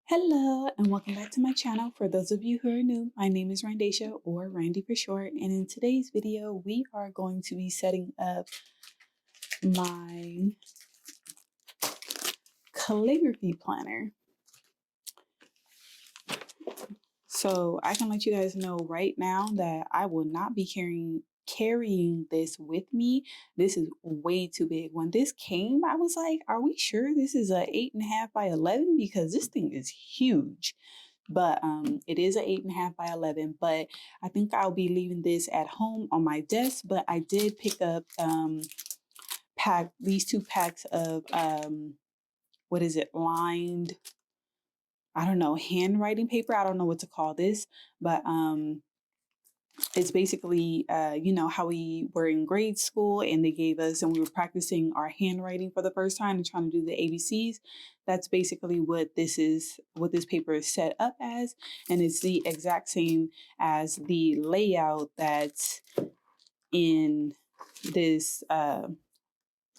Hello and welcome back to my channel. For those of you who are new, my name is Randacia or Randy for short, and in today's video we are going to be setting up my calligraphy planner. So I can let you guys know right now that I will not be carrying this with me. This is way too big. When this came, I was like, are we sure this is a 8.5 by 11? Because this thing is huge. But it is a 8.5 by 11, but I think I'll be leaving this at home on my desk. But I did pick up these 2 packs of what is it, lined, I don't know, handwriting paper. I don't know what to call this, but it's basically, you know, how we were in grade school and they gave us, and we were practicing our handwriting for the first time and trying to do the ABCs. That's basically what this is, what this paper is set up as. And it's the exact same as the layout that's in this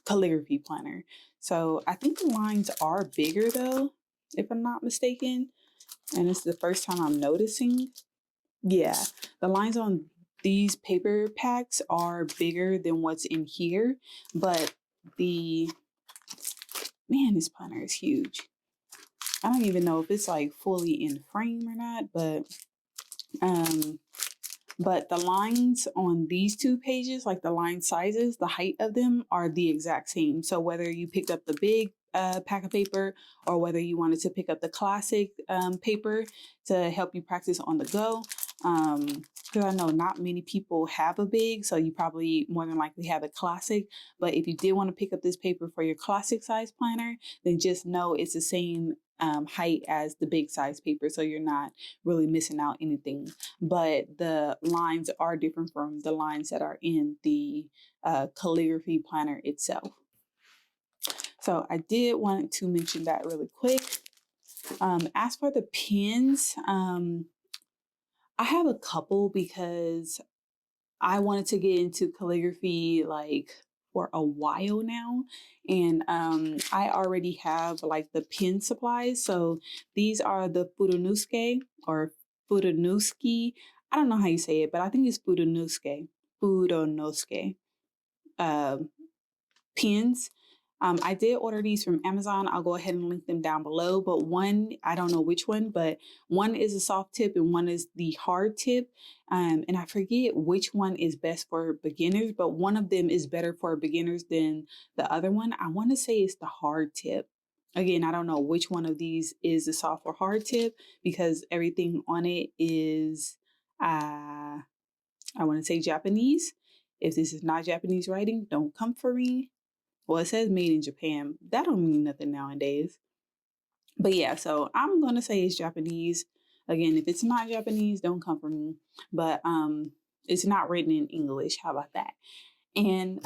calligraphy planner. So I think the lines are bigger though, if I'm not mistaken. And it's the first time I'm noticing. Yeah, the lines on these paper packs are bigger than what's in here, but man, this planner is huge. I don't even know if it's like fully in frame or not, but the lines on these 2 pages, like the line sizes, the height of them are the exact same. So whether you picked up the big pack of paper or whether you wanted to pick up the classic paper to help you practice on the go, because I know not many people have a big, so you probably more than likely have a classic. But if you did want to pick up this paper for your classic size planner, then just know it's the same height as the big size paper, so you're not really missing out anything. But the lines are different from the lines that are in the calligraphy planner itself. So I did want to mention that really quick. As for the pens, I have a couple because I wanted to get into calligraphy like for a while now, and I already have like the pen supplies. So these are the Fudonuske or Fudonuski. I don't know how you say it, but I think it's Fudonoske pens. I did order these from Amazon. I'll go ahead and link them down below. But one, I don't know which one, but one is a soft tip and one is the hard tip. And I forget which one is best for beginners, but one of them is better for beginners than the other one. I want to say it's the hard tip. Again, I don't know which one of these is the soft or hard tip because everything on it is, I want to say Japanese. If this is not Japanese writing, don't come for me. Well, it says made in Japan. That don't mean nothing nowadays. But yeah, so I'm going to say it's Japanese. Again, if it's not Japanese, don't come for me. But it's not written in English. How about that? And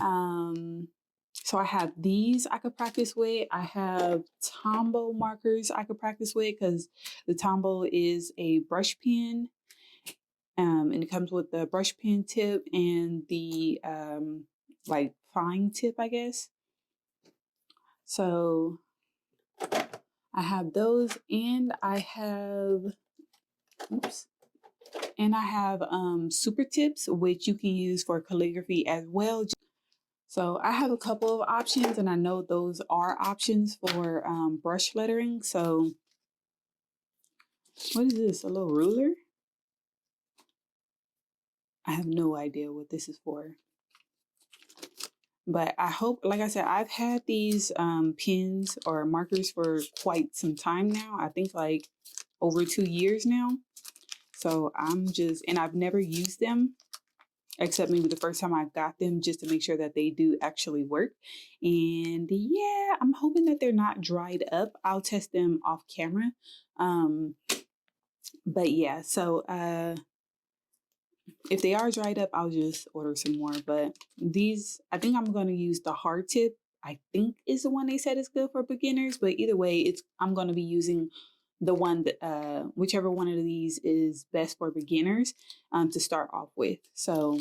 so I have these I could practice with. I have Tombow markers I could practice with because the Tombow is a brush pen. And it comes with the brush pen tip and the like fine tip, I guess. So I have those, and I have, super tips, which you can use for calligraphy as well. So I have a couple of options, and I know those are options for brush lettering. So what is this, a little ruler? I have no idea what this is for. But I hope, like I said, I've had these pens or markers for quite some time now. I think like over 2 years now. So and I've never used them except maybe the first time I got them just to make sure that they do actually work. And yeah, I'm hoping that they're not dried up. I'll test them off camera. But yeah, so if they are dried up, I'll just order some more. But these, I think I'm going to use the hard tip. I think is the one they said is good for beginners. But either way, I'm going to be using the one that whichever one of these is best for beginners to start off with. So,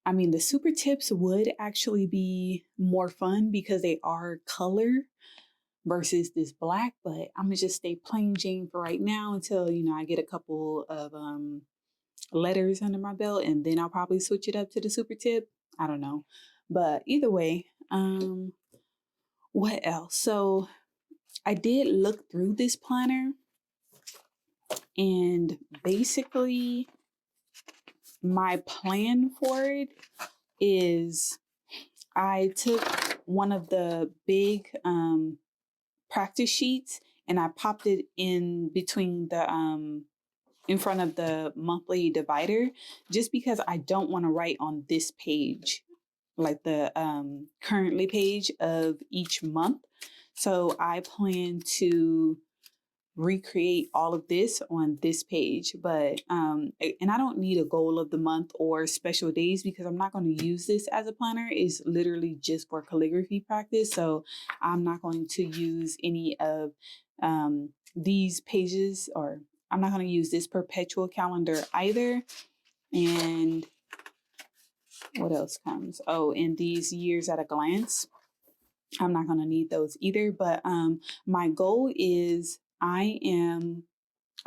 I mean, the super tips would actually be more fun because they are color. versus this black, but I'm gonna just stay plain Jane for right now until, you know, I get a couple of letters under my belt, and then I'll probably switch it up to the super tip. I don't know. But either way, what else? So I did look through this planner, and basically my plan for it is I took one of the big practice sheets and I popped it in between the in front of the monthly divider, just because I don't want to write on this page, like the currently page of each month. So I plan to recreate all of this on this page, but and I don't need a goal of the month or special days because I'm not going to use this as a planner. It's literally just for calligraphy practice, so I'm not going to use any of these pages, or I'm not going to use this perpetual calendar either. And what else comes? Oh, and these years at a glance, I'm not going to need those either. But my goal is I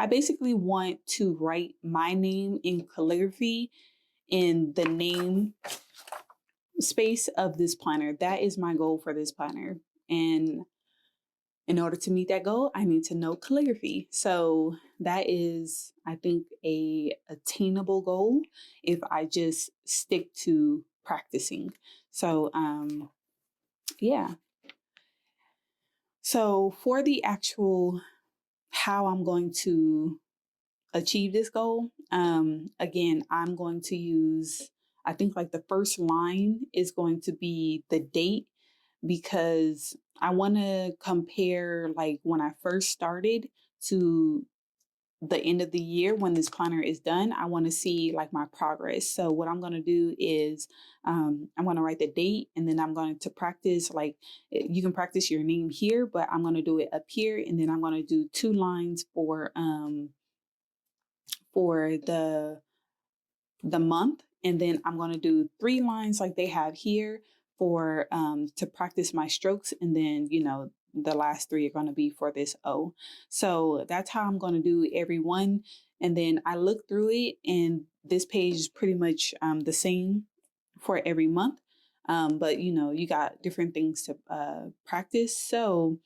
basically want to write my name in calligraphy in the name space of this planner. That is my goal for this planner. And in order to meet that goal, I need to know calligraphy. So that is, I think, a attainable goal if I just stick to practicing. So yeah. So for the actual how I'm going to achieve this goal, again, I'm going to use, I think like the first line is going to be the date, because I want to compare like when I first started to the end of the year when this planner is done. I want to see like my progress. So what I'm going to do is I'm going to write the date, and then I'm going to practice, like you can practice your name here, but I'm going to do it up here, and then I'm going to do 2 lines for the month, and then I'm going to do 3 lines like they have here for to practice my strokes, and then, you know, the last 3 are going to be for this O. So that's how I'm going to do every one. And then I look through it, and this page is pretty much the same for every month, but you know, you got different things to practice. So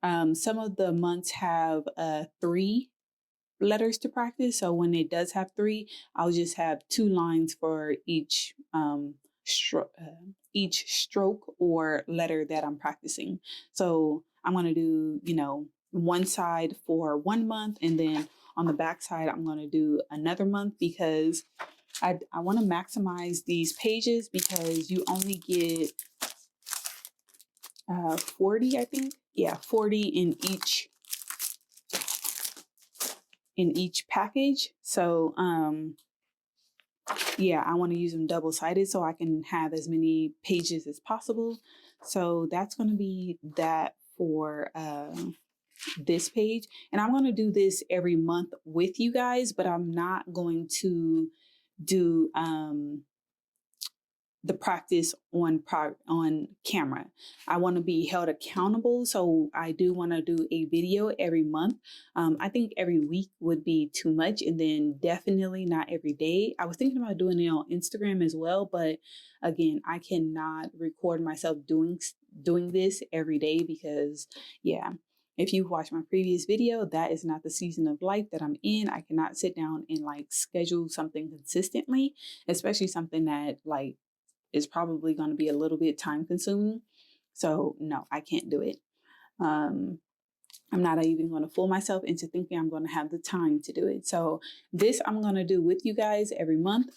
some of the months have 3 letters to practice. So when it does have 3, I'll just have 2 lines for each stroke or letter that I'm practicing. So I'm going to do, you know, one side for 1 month, and then on the back side, I'm going to do another month, because I want to maximize these pages, because you only get 40, I think. Yeah, 40 in each package. So yeah, I want to use them double-sided so I can have as many pages as possible. So that's going to be that for this page. And I'm going to do this every month with you guys, but I'm not going to do the practice on camera. I want to be held accountable, so I do want to do a video every month. I think every week would be too much, and then definitely not every day. I was thinking about doing it on Instagram as well, but again, I cannot record myself doing this every day, because yeah, if you've watched my previous video, that is not the season of life that I'm in. I cannot sit down and like schedule something consistently, especially something that like is probably going to be a little bit time consuming. So no, I can't do it. I'm not even going to fool myself into thinking I'm going to have the time to do it. So this I'm going to do with you guys every month,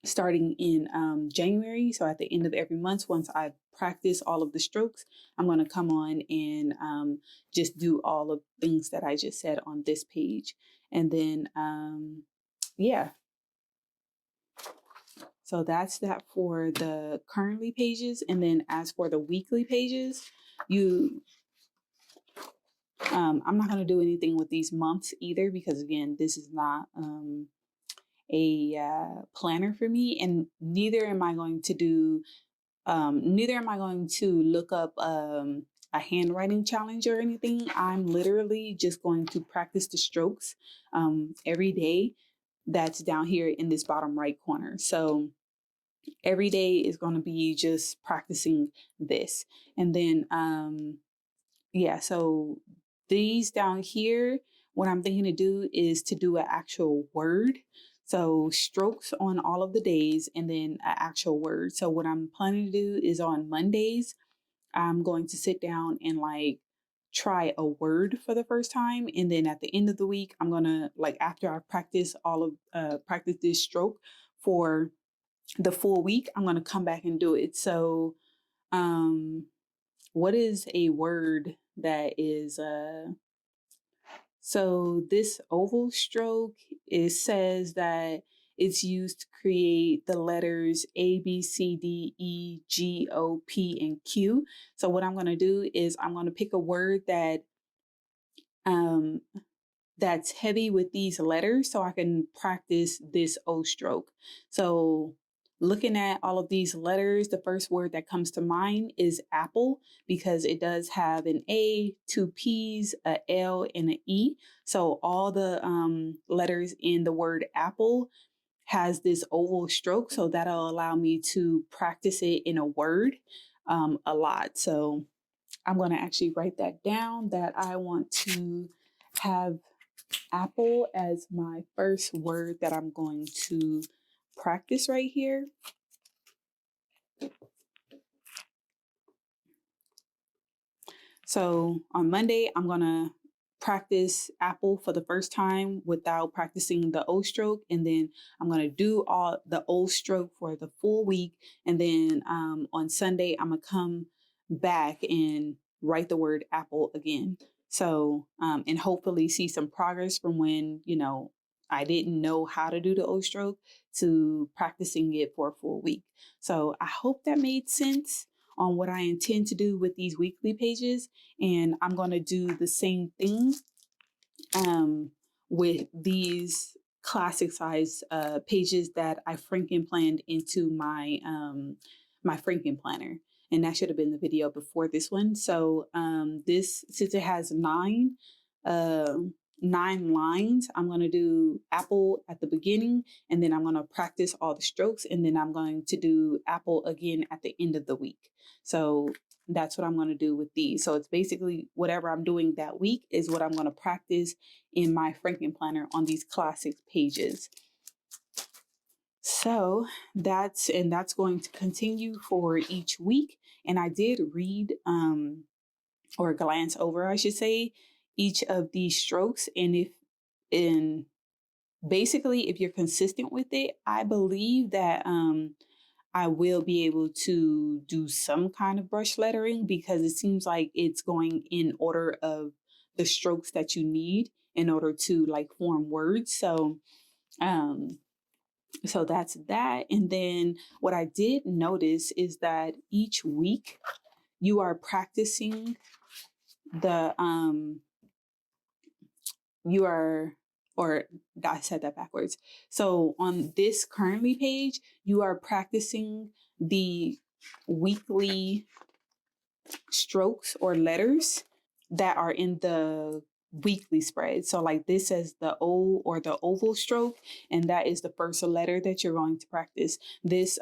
starting in January. So at the end of every month, once I practice all of the strokes, I'm going to come on and just do all of the things that I just said on this page. And then, yeah. So that's that for the currently pages. And then as for the weekly pages, I'm not going to do anything with these months either, because again, this is not a planner for me, and neither am I going to look up a a handwriting challenge or anything. I'm literally just going to practice the strokes every day. That's down here in this bottom right corner. So every day is going to be just practicing this. And then, yeah, so these down here, what I'm thinking to do is to do an actual word. So strokes on all of the days and then an actual word. So what I'm planning to do is on Mondays, I'm going to sit down and like try a word for the first time. And then at the end of the week, I'm going to like, after I practice practice this stroke for the full week, I'm going to come back and do it. So, what is a word that is, so this oval stroke, it says that it's used to create the letters A, B, C, D, E, G, O, P, and Q. So what I'm going to do is I'm going to pick a word that um, that's heavy with these letters so I can practice this O stroke. So looking at all of these letters, the first word that comes to mind is apple because it does have an A, two P's, a L, and an E. So all the letters in the word apple has this oval stroke. So that'll allow me to practice it in a word a lot. So I'm going to actually write that down that I want to have apple as my first word that I'm going to practice right here. So on Monday, I'm going to practice apple for the first time without practicing the O stroke. And then I'm going to do all the O stroke for the full week. And then on Sunday, I'm going to come back and write the word apple again. So, and hopefully see some progress from when, I didn't know how to do the O stroke to practicing it for a full week. So I hope that made sense on what I intend to do with these weekly pages. And I'm going to do the same thing with these classic size pages that I Franken planned into my my Franken planner. And that should have been the video before this one. So this, since it has 9 lines, I'm going to do apple at the beginning, and then I'm going to practice all the strokes, and then I'm going to do apple again at the end of the week. So that's what I'm going to do with these. So it's basically whatever I'm doing that week is what I'm going to practice in my Franken planner on these classic pages. So that's going to continue for each week. And I did read or glance over, I should say, each of these strokes. And basically, if you're consistent with it, I believe that I will be able to do some kind of brush lettering because it seems like it's going in order of the strokes that you need in order to like form words. So so that's that. And then what I did notice is that each week you are practicing the or I said that backwards. So on this currently page, you are practicing the weekly strokes or letters that are in the weekly spread. So like this says the O or the oval stroke, and that is the first letter that you're going to practice. This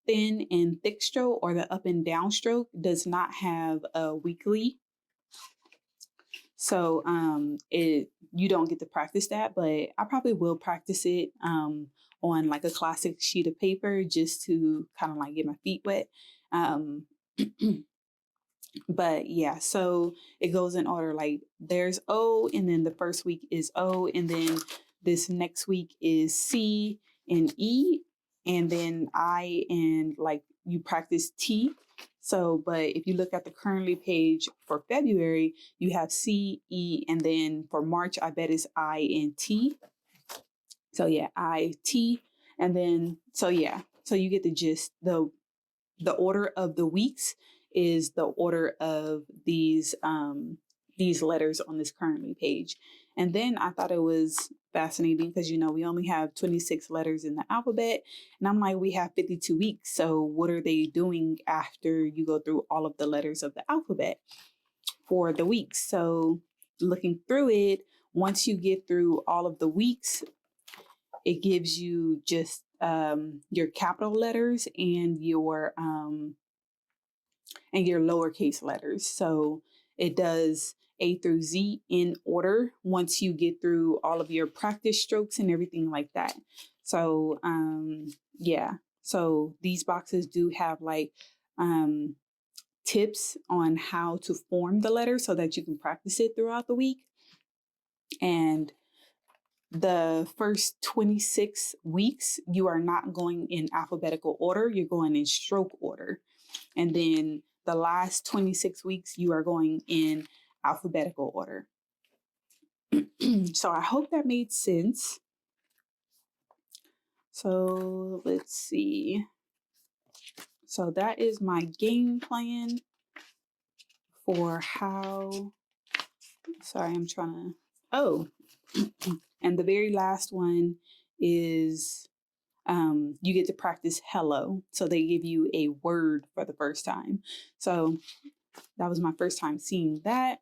thin and thick stroke or the up and down stroke does not have a weekly. So you don't get to practice that, but I probably will practice it on like a classic sheet of paper just to kind of like get my feet wet. But yeah, so it goes in order. Like there's O, and then the first week is O, and then this next week is C and E, and then I, and like you practice T. So, but if you look at the currently page for February, you have C, E, and then for March, I bet it's I and T. So yeah, I, T, and then, so yeah, so you get the gist. The order of the weeks is the order of these letters on this currently page. And then I thought it was fascinating because, we only have 26 letters in the alphabet. And I'm like, we have 52 weeks. So what are they doing after you go through all of the letters of the alphabet? for the weeks. So looking through it, once you get through all of the weeks, it gives you just your capital letters and your lowercase letters. So it does A through Z in order once you get through all of your practice strokes and everything like that. So yeah, so these boxes do have like tips on how to form the letter so that you can practice it throughout the week. And the first 26 weeks, you are not going in alphabetical order, you're going in stroke order. And then the last 26 weeks, you are going in alphabetical order. So I hope that made sense. So let's see. So that is my game plan for how, sorry, I'm trying to, oh, and the very last one is you get to practice hello. So they give you a word for the first time. So that was my first time seeing that.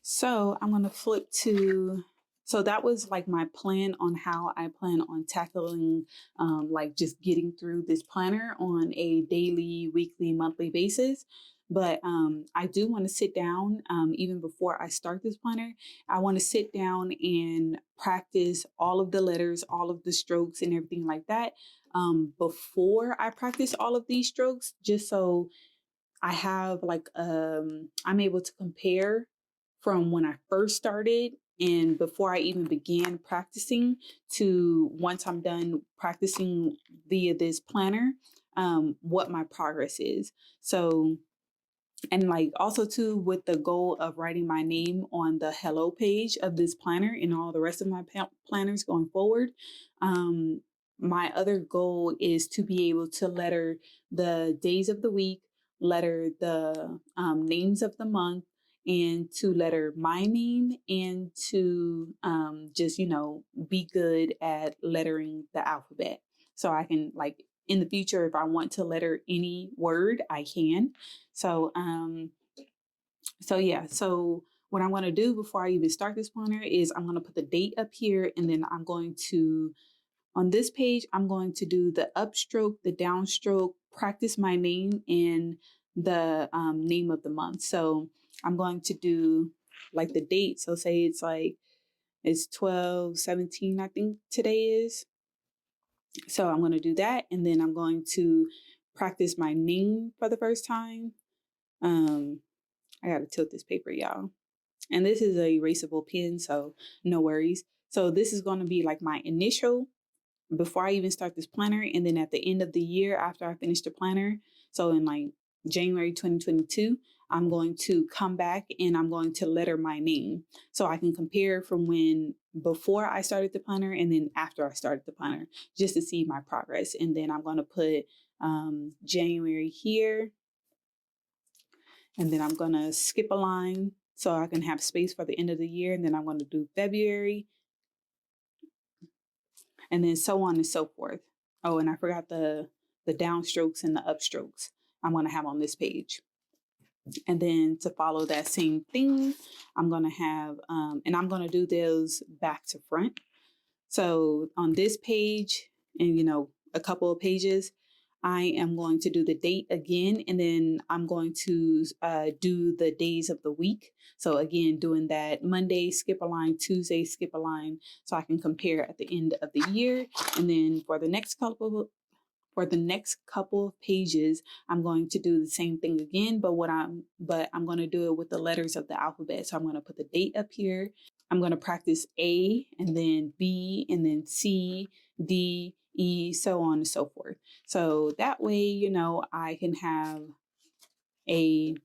So I'm going to flip to, so that was like my plan on how I plan on tackling like just getting through this planner on a daily, weekly, monthly basis. But I do want to sit down, even before I start this planner, I want to sit down and practice all of the letters, all of the strokes and everything like that before I practice all of these strokes, just so I have like, I'm able to compare from when I first started and before I even began practicing to once I'm done practicing via this planner, what my progress is. So, and like also too, with the goal of writing my name on the hello page of this planner and all the rest of my planners going forward. My other goal is to be able to letter the days of the week, letter the names of the month, and to letter my name, and to just, you know, be good at lettering the alphabet. So I can, like, in the future, if I want to letter any word, I can. So, so yeah, so what I'm going to do before I even start this planner is I'm going to put the date up here, and then I'm going to, on this page, I'm going to do the upstroke, the downstroke, practice my name, and the name of the month. So I'm going to do like the date. So say it's like, it's 12/17, I think today is. So I'm going to do that. And then I'm going to practice my name for the first time. I got to tilt this paper, y'all. And this is a erasable pen, so no worries. So this is going to be like my initial before I even start this planner. And then at the end of the year, after I finish the planner, so in like January 2022, I'm going to come back and I'm going to letter my name so I can compare from when before I started the planner and then after I started the planner, just to see my progress. And then I'm going to put January here. And then I'm going to skip a line so I can have space for the end of the year. And then I'm going to do February. And then so on and so forth. Oh, and I forgot the downstrokes and the upstrokes I'm going to have on this page. And then to follow that same thing, I'm going to have, and I'm going to do those back to front. So on this page and, you know, a couple of pages, I am going to do the date again, and then I'm going to do the days of the week. So again, doing that Monday, skip a line, Tuesday, skip a line, so I can compare at the end of the year. And then for the next couple of pages, I'm going to do the same thing again, but I'm going to do it with the letters of the alphabet. So I'm going to put the date up here. I'm going to practice A, and then B, and then C, D, E, so on and so forth. So that way, you know, I can have a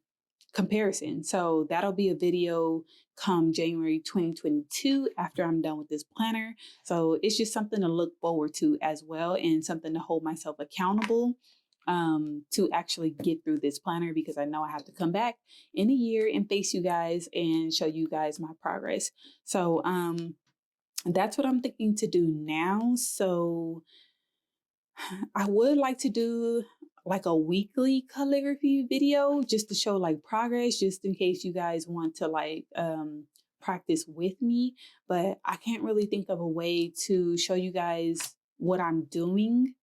comparison. So that'll be a video come January 2022 after I'm done with this planner. So it's just something to look forward to as well, and something to hold myself accountable to actually get through this planner, because I know I have to come back in a year and face you guys and show you guys my progress. So that's what I'm thinking to do now. So I would like to do like a weekly calligraphy video just to show like progress, just in case you guys want to like practice with me. But I can't really think of a way to show you guys what I'm doing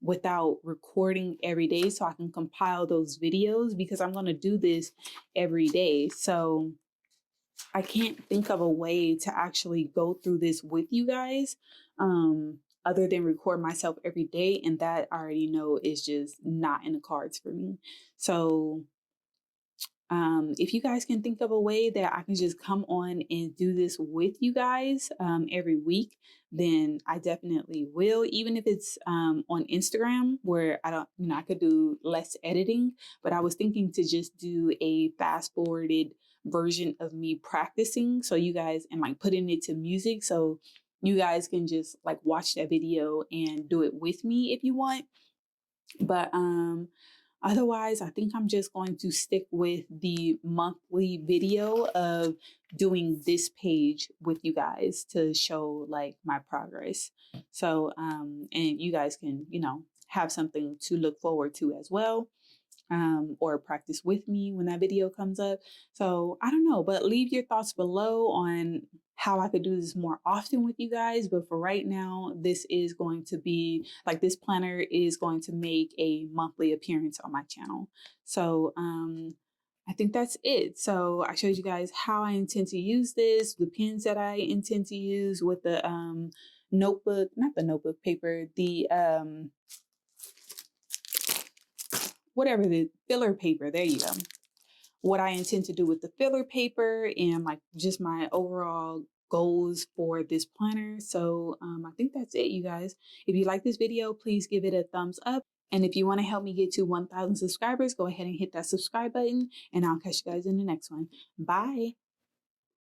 without recording every day so I can compile those videos, because I'm going to do this every day. So I can't think of a way to actually go through this with you guys other than record myself every day. And that I already know is just not in the cards for me. So if you guys can think of a way that I can just come on and do this with you guys every week, then I definitely will. Even if it's on Instagram, where I don't, I could do less editing, but I was thinking to just do a fast forwarded version of me practicing, so you guys, and like putting it to music, so you guys can just like watch that video and do it with me if you want. But otherwise, I think I'm just going to stick with the monthly video of doing this page with you guys to show like my progress. So, and you guys can, have something to look forward to as well. Or practice with me when that video comes up. So I don't know, but leave your thoughts below on how I could do this more often with you guys. But for right now, this is going to be like, this planner is going to make a monthly appearance on my channel. So I think that's it. So I showed you guys how I intend to use this, the pens that I intend to use with the notebook, not the notebook paper, the whatever, the filler paper, there you go. What I intend to do with the filler paper and like just my overall goals for this planner. So I think that's it, you guys. If you like this video, please give it a thumbs up. And if you want to help me get to 1,000 subscribers, go ahead and hit that subscribe button, and I'll catch you guys in the next one. Bye.